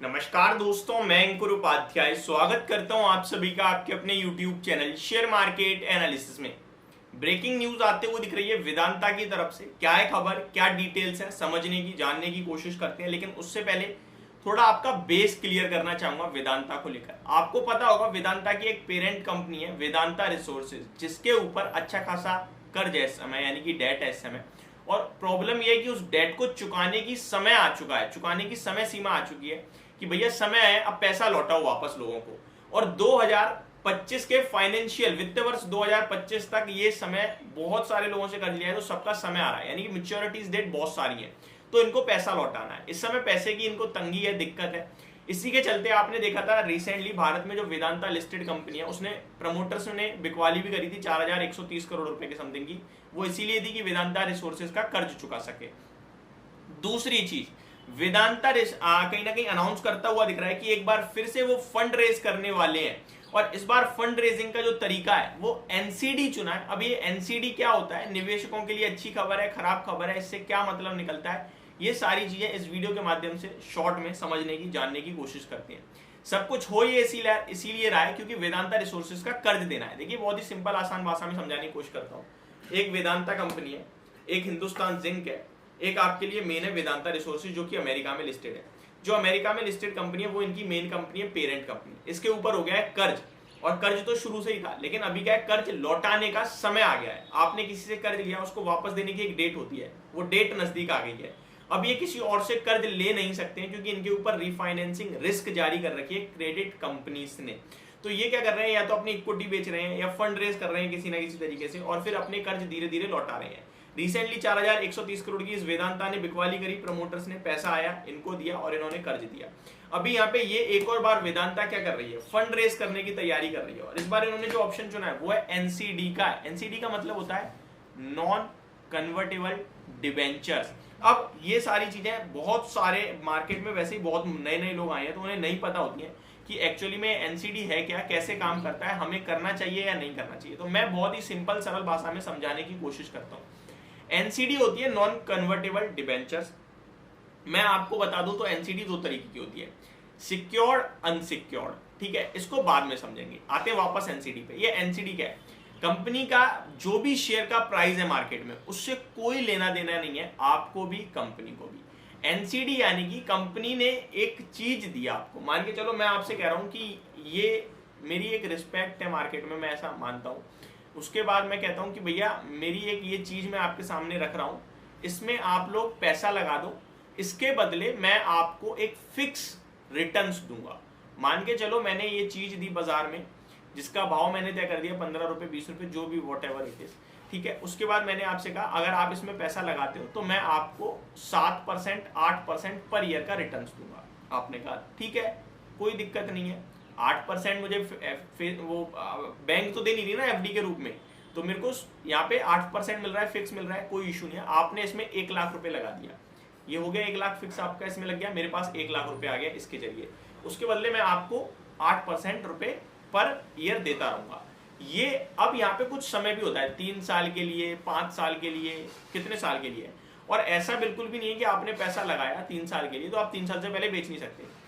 नमस्कार दोस्तों, मैं अंकुर उपाध्याय स्वागत करता हूं आप सभी का आपके अपने YouTube channel share market analysis में। ब्रेकिंग न्यूज आते हुए दिख रही है वेदांता की तरफ से। क्या है खबर, क्या डिटेल्स है, समझने की जानने की कोशिश करते हैं। लेकिन उससे पहले थोड़ा आपका बेस क्लियर करना चाहूंगा वेदांता को लेकर। आपको पता होगा वेदांता की एक पेरेंट कंपनी है वेदांता रिसोर्सेज, जिसके ऊपर अच्छा खासा कर्ज है इस समय, यानी कि डेट है इस समय। और प्रॉब्लम यह है कि उस डेट को चुकाने की समय आ चुका है, चुकाने की समय सीमा आ चुकी है कि भैया समय है, अब पैसा लौटाओ वापस लोगों को। और 2025 के फाइनेंशियल वित्त वर्ष 2025 तक ये समय बहुत सारे लोगों से कर लिया है, तो सबका समय आ रहा है, यानी कि मेच्योरिटीज डेट बहुत सारी है, तो इनको पैसा लौटाना है। इस समय पैसे की इनको तंगी है, दिक्कत है। इसी के चलते आपने देखा था रिसेंटली भारत में जो वेदांता लिस्टेड कंपनी है, उसने प्रमोटर्स ने बिकवाली भी करी थी 4130 करोड़ रुपए के समथिंग की। वो इसीलिए थी कि वेदांता रिसोर्सेज का कर्ज चुका सके। दूसरी चीज, वेदांता कहीं ना कहीं अनाउंस करता हुआ दिख रहा है कि एक बार फिर से वो फंड रेज करने वाले हैं। और इस बार फंड रेजिंग का जो तरीका है वो एनसीडी चुना है। अब ये एनसीडी क्या होता है, निवेशकों के लिए अच्छी खबर है, खराब खबर है, इससे क्या मतलब निकलता है, ये सारी चीजें इस वीडियो के माध्यम से शॉर्ट में समझने की, जानने की कोशिश करते हैं। सब कुछ हो ये इसीलिए रहा है क्योंकि वेदांता रिसोर्सेज का कर्ज देना है। देखिए बहुत ही सिंपल आसान भाषा में समझाने की कोशिश करता हूँ। एक वेदांता कंपनी है, एक हिंदुस्तान जिंक है, एक आपके लिए मेन है वेदांता रिसोर्सेज जो कि अमेरिका में लिस्टेड है। जो अमेरिका में लिस्टेड कंपनी है वो इनकी मेन कंपनी है, पेरेंट कंपनी। इसके ऊपर हो गया है कर्ज, और कर्ज तो शुरू से ही था, लेकिन अभी क्या है, कर्ज लौटाने का समय आ गया है। आपने किसी से कर्ज लिया, उसको वापस देने की एक डेट होती है, वो डेट नजदीक आ गई है। अब ये किसी और से कर्ज ले नहीं सकते हैं क्योंकि इनके ऊपर रिफाइनेंसिंग रिस्क जारी कर रखी है क्रेडिट कंपनीज ने। तो ये क्या कर रहे हैं, या तो अपनी इक्विटी बेच रहे हैं या फंड रेज कर रहे हैं किसी ना किसी तरीके से, और फिर अपने कर्ज धीरे धीरे लौटा रहे हैं। रिसेंटली 4130 करोड़ की इस वेदांता ने बिकवाली करी, प्रमोटर्स ने पैसा आया, इनको दिया और इन्होंने कर्ज दिया। अभी यहाँ पे ये एक और बार वेदांता क्या कर रही है, फंड रेज करने की तैयारी कर रही है। और इस बार इन्होंने जो ऑप्शन चुना है वो है एनसीडी का। एनसीडी का मतलब होता है नॉन कन्वर्टेबल डिबेंचर्स। अब ये सारी चीजें बहुत सारे मार्केट में वैसे ही बहुत नए नए लोग आए हैं, तो उन्हें नहीं पता होती है कि एक्चुअली में एनसीडी है क्या, कैसे काम करता है, हमें करना चाहिए या नहीं करना चाहिए। तो मैं बहुत ही सिंपल सरल भाषा में समझाने की कोशिश करता हूँ। एनसीडी होती है नॉन कन्वर्टेबल डिबेंचर्स। मैं आपको बता दूं तो एनसीडी दो तरीके की होती है, सिक्योर्ड, अनसिक्योर्ड। ठीक है, इसको बाद में समझेंगे, आते वापस एनसीडी पे। ये एनसीडी क्या है, कंपनी का जो भी शेयर का प्राइस है मार्केट में, उससे कोई लेना देना नहीं है, आपको भी कंपनी को भी। एनसीडी यानी कि कंपनी ने एक चीज दी आपको, मान के चलो मैं आपसे कह रहा हूं कि ये मेरी एक रिस्पेक्ट है मार्केट में, मैं ऐसा मानता हूं। उसके बाद मैं कहता हूं कि भैया मेरी एक ये चीज मैं आपके सामने रख रहा हूं, इसमें आप लोग पैसा लगा दो, इसके बदले मैं आपको एक फिक्स रिटर्न्स दूंगा। मान के चलो मैंने ये चीज दी बाजार में, जिसका भाव मैंने तय कर दिया 15 रुपए, 20 रुपए, जो भी वॉट एवर इट इज। ठीक है, उसके बाद मैंने आपसे कहा अगर आप इसमें पैसा लगाते हो तो मैं आपको 7%, 8% पर ईयर का रिटर्न दूंगा। आपने कहा ठीक है, कोई दिक्कत नहीं है। 8% मुझे वो बैंक तो दे नहीं रही ना एफडी के रूप में, तो मेरे को यहाँ पे 8% मिल रहा है, फिक्स मिल रहा है, कोई इशू नहीं है। आपने इसमें 1 लाख रुपए लगा दिया, ये हो गया 1 लाख फिक्स आपका इसमें लग गया, मेरे पास 1 लाख रुपए आ गया इसके जरिए। उसके बदले मैं आपको 8% रुपए पर ईयर देता रहूंगा। ये अब यहाँ पे कुछ समय भी होता है, 3 साल के लिए, 5 साल के लिए, कितने साल के लिए। और ऐसा बिल्कुल भी नहीं है कि आपने पैसा लगाया 3 साल के लिए तो आप 3 साल से पहले बेच नहीं सकते।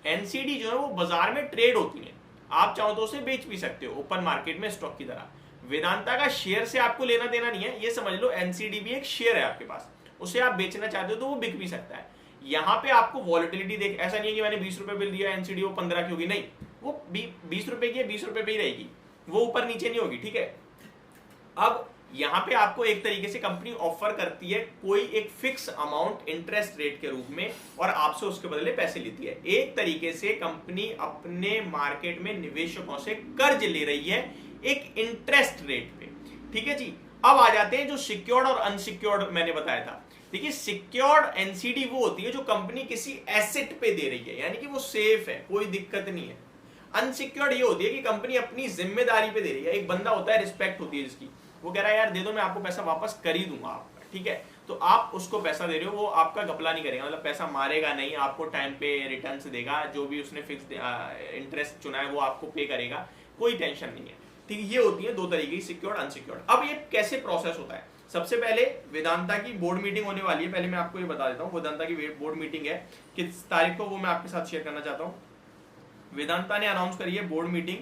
एनसीडी जो है वो बाजार में ट्रेड होती है, आप चाहो तो उसे बेच भी सकते हो ओपन मार्केट में स्टॉक की तरह। वेदांता का शेयर से आपको लेना देना नहीं है, ये समझ लो एनसीडी भी एक शेयर है आपके पास, उसे आप बेचना चाहते हो तो वो बिक भी सकता है। यहाँ पे आपको वॉलेटिलिटी देख, ऐसा नहीं है कि मैंने 20 रुपए बिल दिया एनसीडी वो 15 की होगी, नहीं, वो 20 रुपए की है, 20 रुपए पे ही रहेगी, वो ऊपर नीचे नहीं होगी। ठीक है, अब यहाँ पे आपको एक तरीके से कंपनी ऑफर करती है कोई एक फिक्स अमाउंट इंटरेस्ट रेट के रूप में, और आपसे उसके बदले पैसे लेती है। एक तरीके से कंपनी अपने मार्केट में निवेशकों से कर्ज ले रही है एक इंटरेस्ट रेट पे। ठीक है जी, अब आ जाते हैं जो सिक्योर्ड और अनसिक्योर्ड मैंने बताया था। देखिए सिक्योर्ड एनसीडी वो होती है जो कंपनी किसी एसेट पे दे रही है, यानी कि वो सेफ है, कोई दिक्कत नहीं है। अनसिक्योर्ड ये होती है कि कंपनी अपनी जिम्मेदारी पे दे रही है। एक बंदा होता है, रिस्पेक्ट होती है जिसकी, वो कह रहा है यार दे दो, मैं आपको पैसा वापस कर ही दूंगा आपका। ठीक है, तो आप उसको पैसा दे रहे हो, वो आपका घपला नहीं करेगा, मतलब पैसा मारेगा नहीं, आपको टाइम पे रिटर्न्स देगा, जो भी उसने फिक्स इंटरेस्ट चुना है वो आपको पे करेगा, कोई टेंशन नहीं है। ठीक है, ये होती है दो तरीके की, सिक्योर्ड, अनसिक्योर्ड। अब ये कैसे प्रोसेस होता है, सबसे पहले वेदांता की बोर्ड मीटिंग होने वाली है, पहले मैं आपको ये बता देता हूँ वेदांता की बोर्ड मीटिंग है किस तारीख को, वो मैं आपके साथ शेयर करना चाहता हूँ। वेदांता ने अनाउंस करी है बोर्ड मीटिंग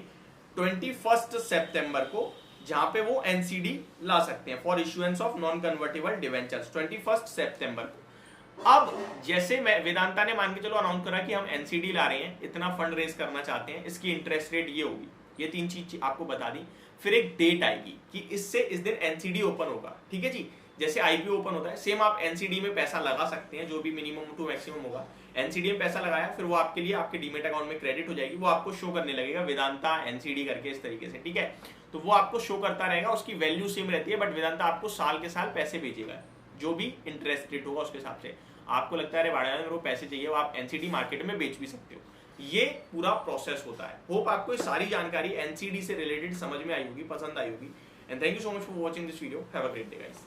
21 सितंबर को, जहां पे वो एनसीडी ला सकते हैं for issuance of non convertible debentures 21 सितंबर को। अब जैसे मैं वेदांता ने मान के चलो अनाउंस करा कि हम एनसीडी ला रहे हैं, इतना फंड रेज करना चाहते हैं, इसकी इंटरेस्ट रेट ये होगी, ये 3 चीज आपको बता दी। फिर एक डेट आएगी कि इससे इस दिन एनसीडी ओपन होगा, ठीक है जी। जैसे आईपीओ ओपन होता है सेम आप एनसीडी में पैसा लगा सकते हैं, जो भी मिनिमम टू मैक्सिमम होगा। एनसीडी में पैसा लगाया, फिर वो आपके लिए आपके डीमेट अकाउंट में क्रेडिट हो जाएगी, वो आपको शो करने लगेगा वेदांता एनसीडी करके इस तरीके से, ठीक है। तो वो आपको शो करता रहेगा, उसकी वैल्यू सेम रहती है, बट वेदांता आपको साल के साल पैसे भेजेगा, जो भी इंटरेस्ट रेट होगा उसके हिसाब से। आपको लगता है अरे भाड़ा अगर वो पैसे चाहिए, वो आप एनसीडी मार्केट में बेच भी सकते हो। ये पूरा प्रोसेस होता है। होप आपको ये सारी जानकारी एनसीडी से रिलेटेड समझ में आई होगी, पसंद आई होगी। And thank you so much for watching this video. Have a great day guys.